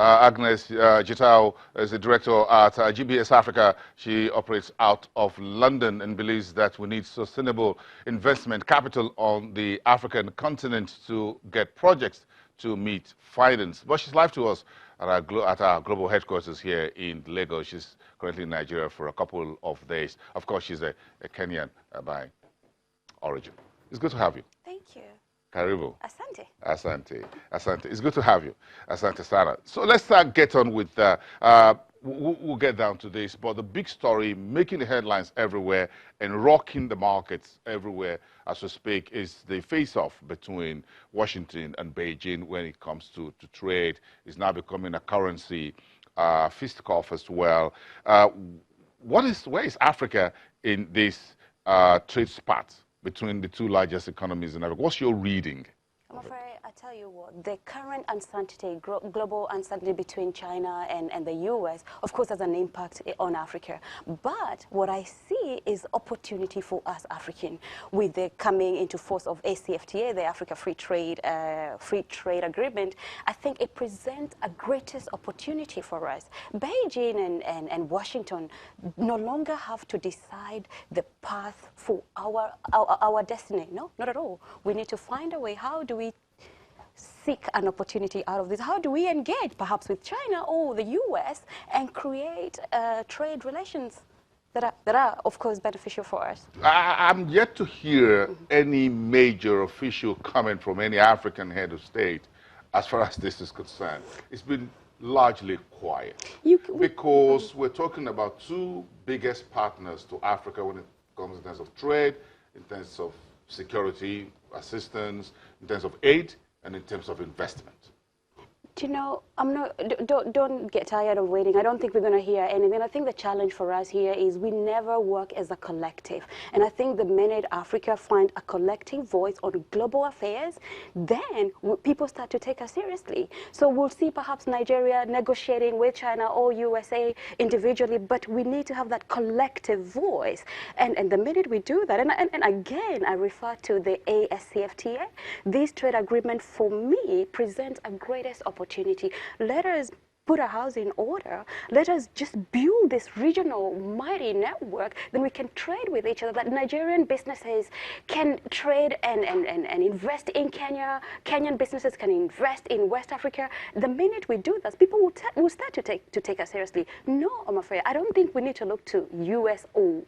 Agnes Gitao is the director at GBS Africa. She operates out of London and believes that we need sustainable investment capital on the African continent to get projects to meet finance. But she's live to us at our global headquarters here in Lagos. She's currently in Nigeria for a couple of days. Of course, she's a Kenyan by origin. It's good to have you. Thank you. Karibu. Asante. Asante. Asante. It's good to have you. Asante Sarah. So let's get on with, we'll get down to this, but the big story making the headlines everywhere and rocking the markets everywhere as we speak is the face-off between Washington and Beijing when it comes to trade. It's now becoming a currency fisticuff as well. Where is Africa in this trade spat between the two largest economies in Africa? What's your reading? I'm afraid I tell you what, the current uncertainty, global uncertainty between China and the US, of course, has an impact on Africa. But what I see is opportunity for us African with the coming into force of ACFTA, the Africa Free Trade Agreement. I think it presents a greatest opportunity for us. Beijing and Washington no longer have to decide the path for our destiny. No, not at all. We need to find a way. How do we seek an opportunity out of this? How do we engage perhaps with China or the US and create trade relations that are of course beneficial for us? I'm yet to hear any major official comment from any African head of state as far as this is concerned. It's been largely quiet because we're talking about two biggest partners to Africa when it comes in terms of trade, in terms of security assistance, in terms of aid, and in terms of investment. Do you know, don't get tired of waiting. I don't think we're going to hear anything. I think the challenge for us here is we never work as a collective. And I think the minute Africa find a collective voice on global affairs, then people start to take us seriously. So we'll see perhaps Nigeria negotiating with China or USA individually, but we need to have that collective voice. And the minute we do that, and again, I refer to the ASCFTA, this trade agreement for me presents a greatest opportunity. Let us put our house in order. Let us just build this regional mighty network. Then we can trade with each other. That Nigerian businesses can trade and invest in Kenya. Kenyan businesses can invest in West Africa. The minute we do that, people will start to take us seriously. No, I'm afraid. I don't think we need to look to US or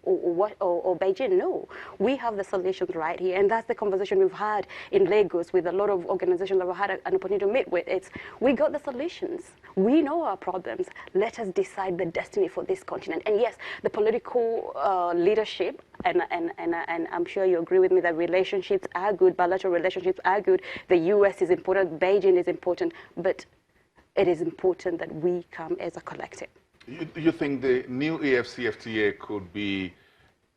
Beijing. No, we have the solutions right here, and that's the conversation we've had in Lagos with a lot of organizations that we've had an opportunity to meet with. We got the solutions. We know our problems. Let us decide the destiny for this continent. And yes, the political leadership, and I'm sure you agree with me that relationships are good, bilateral relationships are good. The US is important, Beijing is important, but it is important that we come as a collective. You think the new AFCFTA could be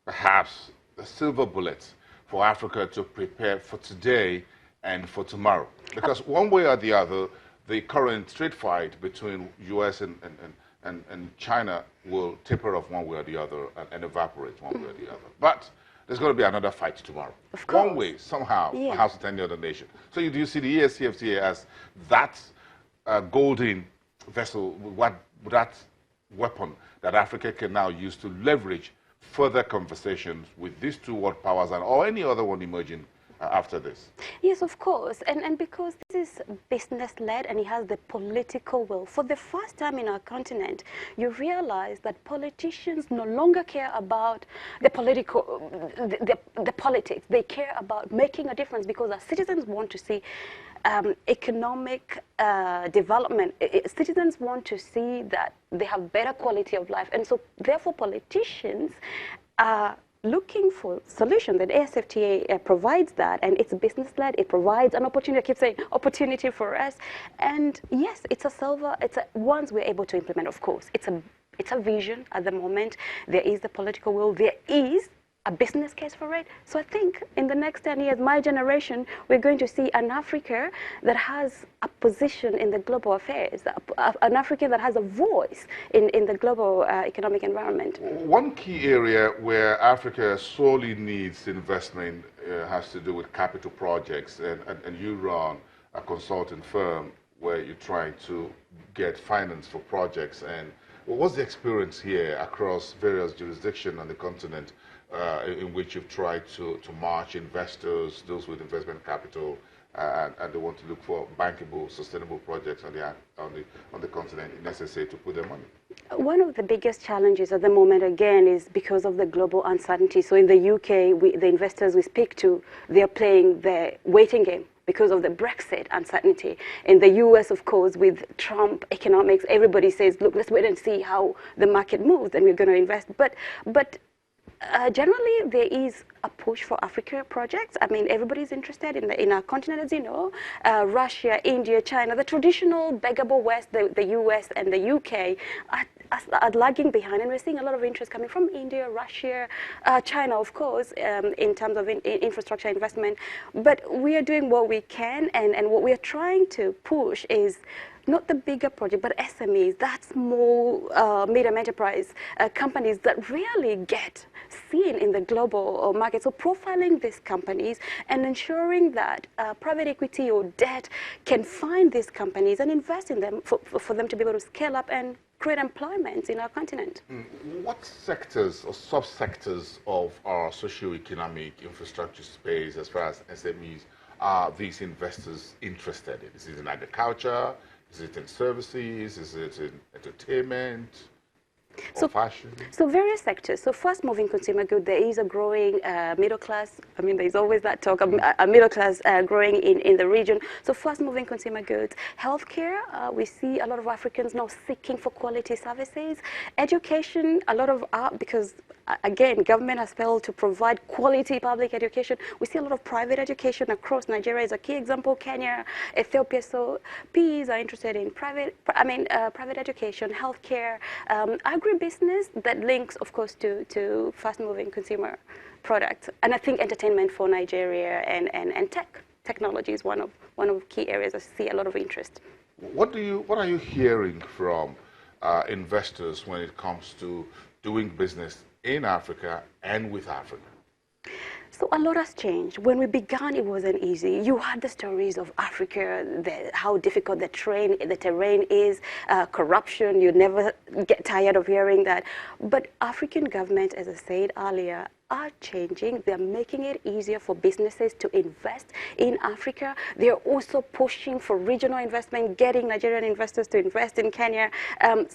perhaps a silver bullet for Africa to prepare for today and for tomorrow? Because one way or the other, the current trade fight between US and China will taper off one way or the other and evaporate one way or the other. But there's going to be another fight tomorrow. Of course. One way, somehow, perhaps with any other nation. So do you see the ASCFTA as that golden vessel, that weapon that Africa can now use to leverage further conversations with these two world powers or any other one emerging after this? Yes, of course. And because this is business-led and it has the political will, for the first time in our continent, you realize that politicians no longer care about the politics. They care about making a difference because our citizens want to see economic development. Citizens want to see that they have better quality of life. And so, therefore, politicians are looking for solutions, and ASFTA provides that, and it's business-led. It provides an opportunity. I keep saying opportunity for us, and yes, once we're able to implement, of course, it's a vision at the moment. There is the political will. There is a business case for it. So I think in the next 10 years, my generation, we're going to see an Africa that has a position in the global affairs, an Africa that has a voice in the global economic environment. One key area where Africa sorely needs investment has to do with capital projects, and you run a consulting firm where you're trying to get finance for projects. And what's the experience here across various jurisdictions on the continent in which you've tried to march investors, those with investment capital, and they want to look for bankable, sustainable projects on the continent necessary to put their money? One of the biggest challenges at the moment, again, is because of the global uncertainty. So in the UK, the investors we speak to, they're playing the waiting game because of the Brexit uncertainty. In the US, of course, with Trump economics, everybody says, look, let's wait and see how the market moves, and we're going to invest. But generally, there is a push for Africa projects. I mean, everybody's interested in our continent, as you know. Russia, India, China, the traditional beggable West, the US and the UK are lagging behind, and we're seeing a lot of interest coming from India, Russia, China, of course, in terms of infrastructure investment. But we are doing what we can, and what we are trying to push is not the bigger project, but SMEs, that small, medium enterprise companies that really get seen in the global market. So profiling these companies and ensuring that private equity or debt can find these companies and invest in them for them to be able to scale up and create employment in our continent. What sectors or subsectors of our socio-economic infrastructure space, as far as SMEs, are these investors interested in? Is it in agriculture? Is it in services? Is it in entertainment? Fashion? So various sectors. So fast-moving consumer good, there is a growing middle class. I mean, there's always that talk of a middle class growing in the region. So fast-moving consumer goods. Healthcare, we see a lot of Africans now seeking for quality services. Education, a lot of because again, government has failed to provide quality public education. We see a lot of private education across Nigeria is a key example, Kenya, Ethiopia. So PEs are interested in private education, healthcare, agribusiness that links, of course, to fast-moving consumer products. And I think entertainment for Nigeria and technology is one of key areas I see a lot of interest. What are you hearing from investors when it comes to doing business in Africa and with Africa? So a lot has changed. When we began, it wasn't easy. You had the stories of Africa, how difficult the terrain is, corruption. You never get tired of hearing that. But African governments, as I said earlier, are changing. They're making it easier for businesses to invest in Africa. They're also pushing for regional investment, getting Nigerian investors to invest in Kenya.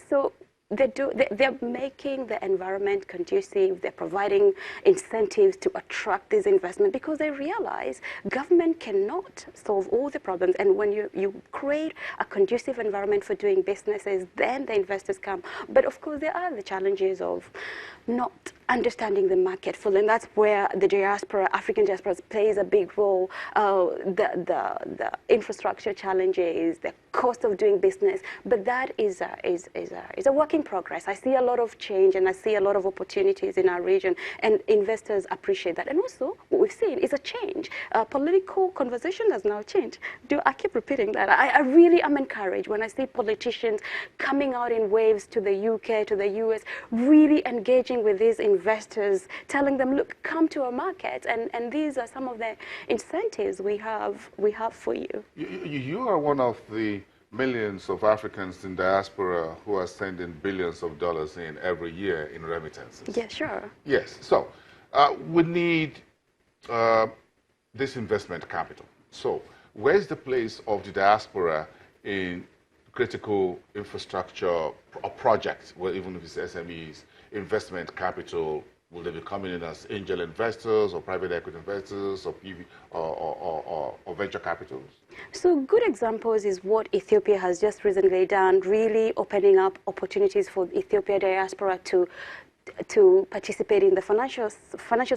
So they're making the environment conducive. They're providing incentives to attract this investment because they realize government cannot solve all the problems. And when you create a conducive environment for doing businesses, then the investors come. But of course, there are the challenges of not understanding the market fully, and that's where the diaspora, African diaspora, plays a big role. The infrastructure challenges, the cost of doing business, but that is a work in progress. I see a lot of change, and I see a lot of opportunities in our region, and investors appreciate that. And also, what we've seen is a change. Political conversation has now changed. I keep repeating that. I really am encouraged when I see politicians coming out in waves to the UK, to the US, really engaging with these investors, telling them, look, come to our market, and these are some of the incentives we have for you. You are one of the millions of Africans in diaspora who are sending billions of dollars in every year in remittances. Yeah, sure. Yes. So we need this investment capital. So where's the place of the diaspora in critical infrastructure or projects, well, even if it's SMEs, investment capital? Will they be coming in as angel investors or private equity investors or PV or venture capitals? So good examples is what Ethiopia has just recently done, really opening up opportunities for Ethiopia diaspora to participate in the financial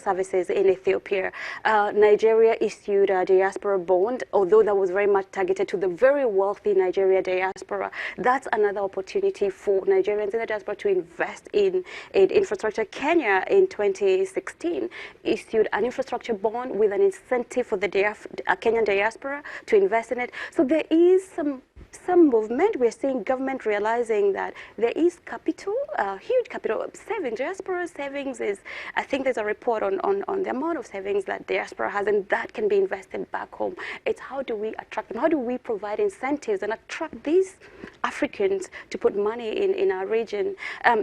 services in Ethiopia. Nigeria issued a diaspora bond, although that was very much targeted to the very wealthy Nigeria diaspora. That's another opportunity for Nigerians in the diaspora to invest in infrastructure. Kenya in 2016 issued an infrastructure bond with an incentive for the Kenyan diaspora to invest in it. So there is some some movement. We're seeing government realizing that there is capital, huge capital savings. Diaspora savings is, I think there's a report on the amount of savings that diaspora has, and that can be invested back home. It's how do we attract them? How do we provide incentives and attract these Africans to put money in our region?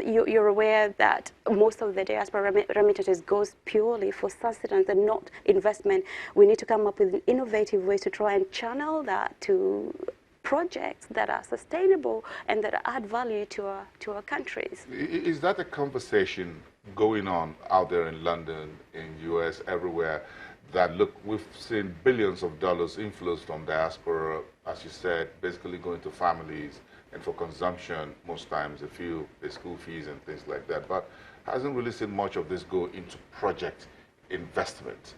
You're aware that most of the diaspora remittances goes purely for sustenance and not investment. We need to come up with innovative ways to try and channel that to projects that are sustainable and that add value to our countries. Is that a conversation going on out there in London, in US, everywhere, that look, we've seen billions of dollars inflows from diaspora, as you said, basically going to families and for consumption most times, the school fees and things like that, but hasn't really seen much of this go into project investment.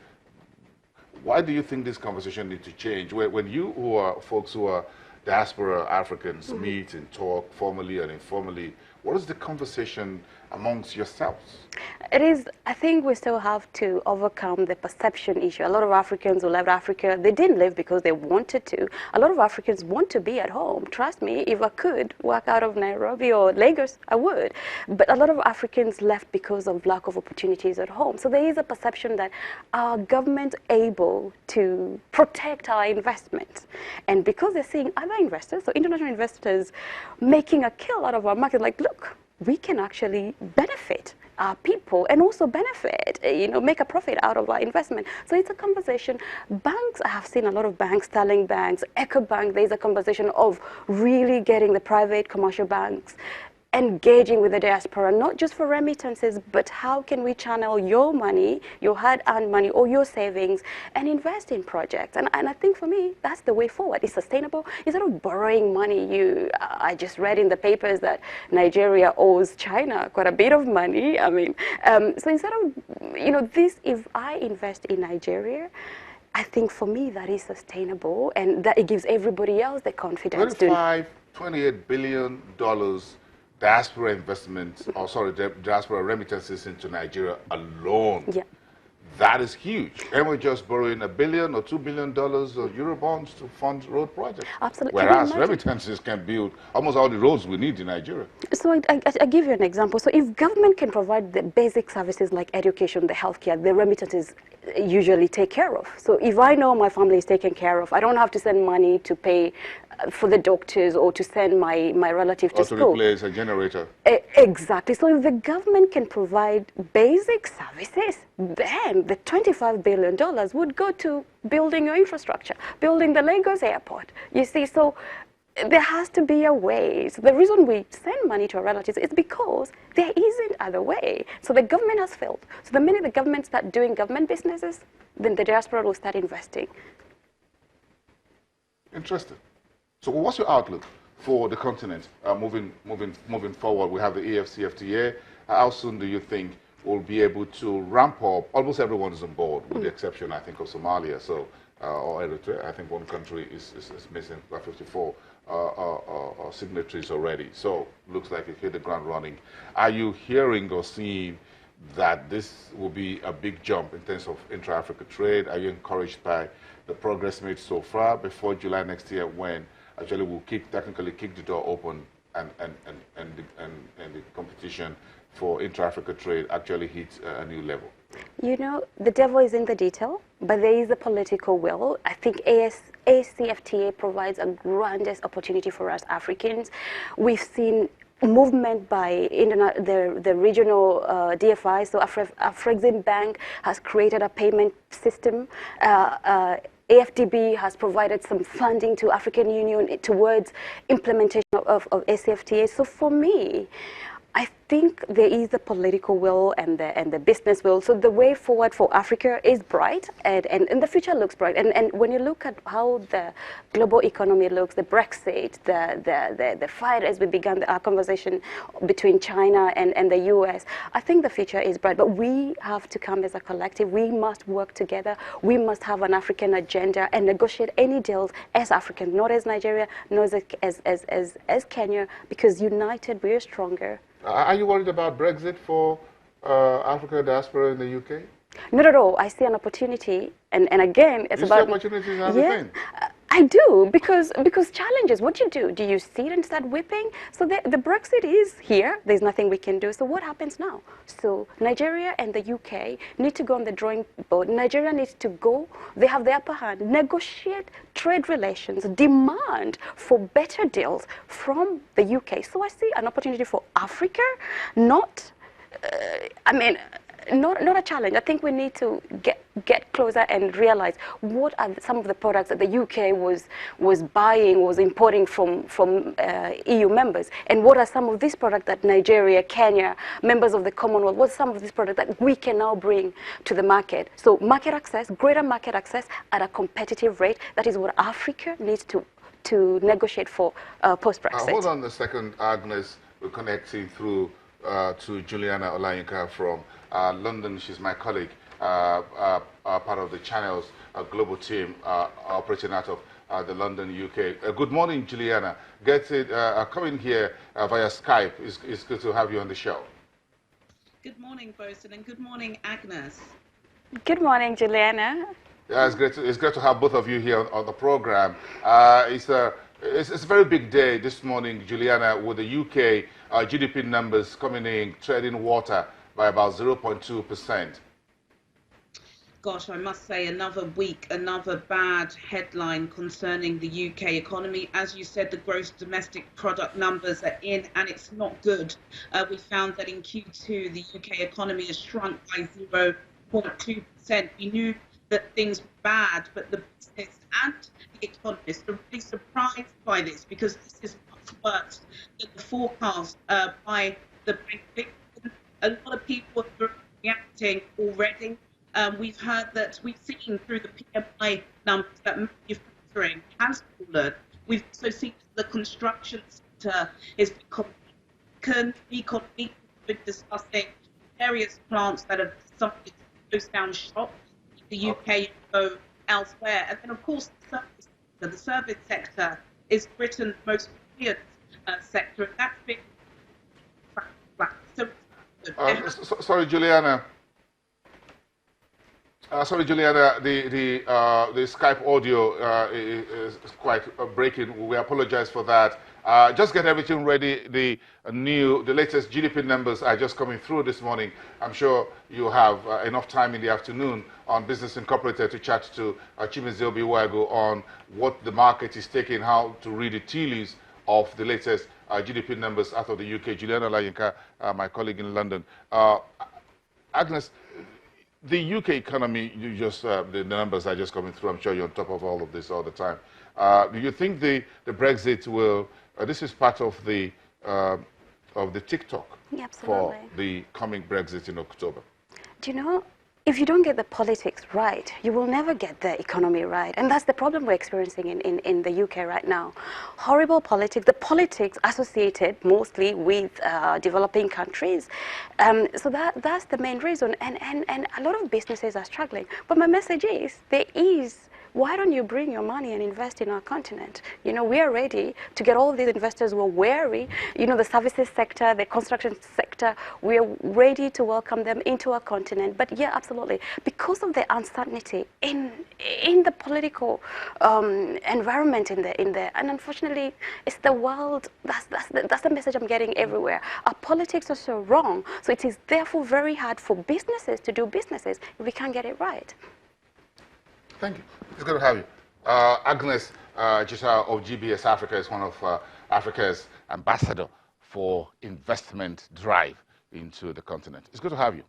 Why do you think this conversation needs to change? When you who are folks who are diaspora Africans meet and talk formally and informally, what is the conversation amongst yourselves? It is, I think we still have to overcome the perception issue. A lot of Africans who left Africa, they didn't live because they wanted to. A lot of Africans want to be at home. Trust me, if I could work out of Nairobi or Lagos, I would. But a lot of Africans left because of lack of opportunities at home. So there is a perception that our government able to protect our investments. And because they're seeing other investors, so international investors, making a kill out of our market, like, look, we can actually benefit our people and also benefit, make a profit out of our investment. So it's a conversation. Banks, I have seen a lot of banks, Sterling banks, EcoBank, there's a conversation of really getting the private commercial banks engaging with the diaspora, not just for remittances, but how can we channel your money, your hard-earned money or your savings and invest in projects. And I think for me, that's the way forward. It's sustainable. Instead of borrowing money, I just read in the papers that Nigeria owes China quite a bit of money. I mean, so instead of, this, if I invest in Nigeria, I think for me that is sustainable and that it gives everybody else the confidence $28 billion diaspora investments, diaspora remittances into Nigeria alone. Yeah. That is huge. And we're just borrowing $1 billion or $2 billion of Euro bonds to fund road projects. Absolutely. Whereas remittances can build almost all the roads we need in Nigeria. So I give you an example. So if government can provide the basic services like education, the healthcare, the remittances usually take care of. So if I know my family is taken care of, I don't have to send money to pay for the doctors or to send my relative to school. Or to replace a generator. Exactly. So if the government can provide basic services, then the $25 billion would go to building your infrastructure, building the Lagos airport. You see, so there has to be a way. So the reason we send money to our relatives is because there isn't other way. So the government has failed. So the minute the government start doing government businesses, then the diaspora will start investing. Interesting. So what's your outlook for the continent moving forward? We have the AFCFTA. How soon do you think we'll be able to ramp up? Almost everyone is on board, with the exception, I think, of Somalia. So, or Eritrea. I think one country is missing by 54 signatories already. So looks like it hit the ground running. Are you hearing or seeing that this will be a big jump in terms of intra-Africa trade? Are you encouraged by the progress made so far before July next year, when actually we'll technically kick the door open and the competition for intra-Africa trade actually hits a new level? You know, the devil is in the detail, but there is a political will. I think ACFTA provides a grandest opportunity for us Africans. We've seen movement by the regional DFI. So Afrexim Bank has created a payment system. AFDB has provided some funding to African Union towards implementation of ACFTA. So for me, I think there is a political will and the business will. So the way forward for Africa is bright, and the future looks bright. And when you look at how the global economy looks, the Brexit, the fight as we began our conversation between China and the US, I think the future is bright. But we have to come as a collective. We must work together. We must have an African agenda and negotiate any deals as Africans, not as Nigeria, not as Kenya, because united we are stronger. Are you worried about Brexit for Africa diaspora in the UK? Not at all. I see an opportunity, and again, it's you about see opportunities as a thing? I do, because challenges, what do? Do you sit and start whipping? So the Brexit is here. There's nothing we can do. So what happens now? So Nigeria and the UK need to go on the drawing board. Nigeria needs to go. They have the upper hand. Negotiate trade relations. Demand for better deals from the UK. So I see an opportunity for Africa, not, not a challenge. I think we need to get closer and realize what are some of the products that the UK was buying, was importing from EU members, and what are some of these products that Nigeria, Kenya, members of the Commonwealth, what are some of these products that we can now bring to the market? So market access, greater market access at a competitive rate. That is what Africa needs to negotiate for post-Brexit. Hold on a second, Agnes. We're connecting through to Juliana Olayinka from London. She's my colleague, part of the Channel's global team operating out of the London, UK. Good morning, Juliana. Coming here via Skype. It's good to have you on the show. Good morning, Bosun, and good morning, Agnes. Good morning, Juliana. Yeah, it's great to have both of you here on the program. It's a very big day this morning, Juliana, with the UK GDP numbers coming in, treading water by about 0.2%. Gosh, I must say, another week, another bad headline concerning the UK economy. As you said, the gross domestic product numbers are in, and it's not good. We found that in Q2, the UK economy has shrunk by 0.2%. We knew that things were bad, but the business and the economists are really surprised by this, because this is much worse than the forecast by the Bank. A lot of people are reacting already. We've seen through the PMI numbers that manufacturing has fallen. We've also seen the construction sector is becoming economy. We're discussing various plants that have decided to close down shop in the UK and go elsewhere. And then, of course, the service sector is Britain's most resilient sector, and that's been so. Sorry, Juliana. The Skype audio is quite breaking. We apologize for that. Just get everything ready. The latest GDP numbers are just coming through this morning. I'm sure you have enough time in the afternoon on Business Incorporated to chat to Chimezie Obiwago on what the market is taking, how to read the tea leaves of the latest GDP numbers out of the UK. Juliana Olayinka, my colleague in London. Agnes, the UK economy, the numbers are just coming through. I'm sure you're on top of all of this all the time. Do you think the Brexit will, this is part of the TikTok for the coming Brexit in October? Do you know, if you don't get the politics right, you will never get the economy right. And that's the problem we're experiencing in the UK right now. Horrible politics, the politics associated mostly with developing countries. So that's the main reason. And a lot of businesses are struggling. But my message is, why don't you bring your money and invest in our continent? You know, we are ready to get all these investors who are wary. You know, the services sector, the construction sector, we are ready to welcome them into our continent. But yeah, absolutely. Because of the uncertainty in the political environment in there, and unfortunately, it's the world, that's the message I'm getting everywhere. Our politics are so wrong. So it is therefore very hard for businesses to do businesses if we can't get it right. Thank you. It's good to have you. Agnes Jita of GBS Africa is one of Africa's ambassador for investment drive into the continent. It's good to have you.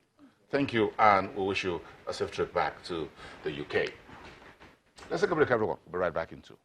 Thank you, and we wish you a safe trip back to the UK. Let's take a break, everyone. We'll be right back in 2.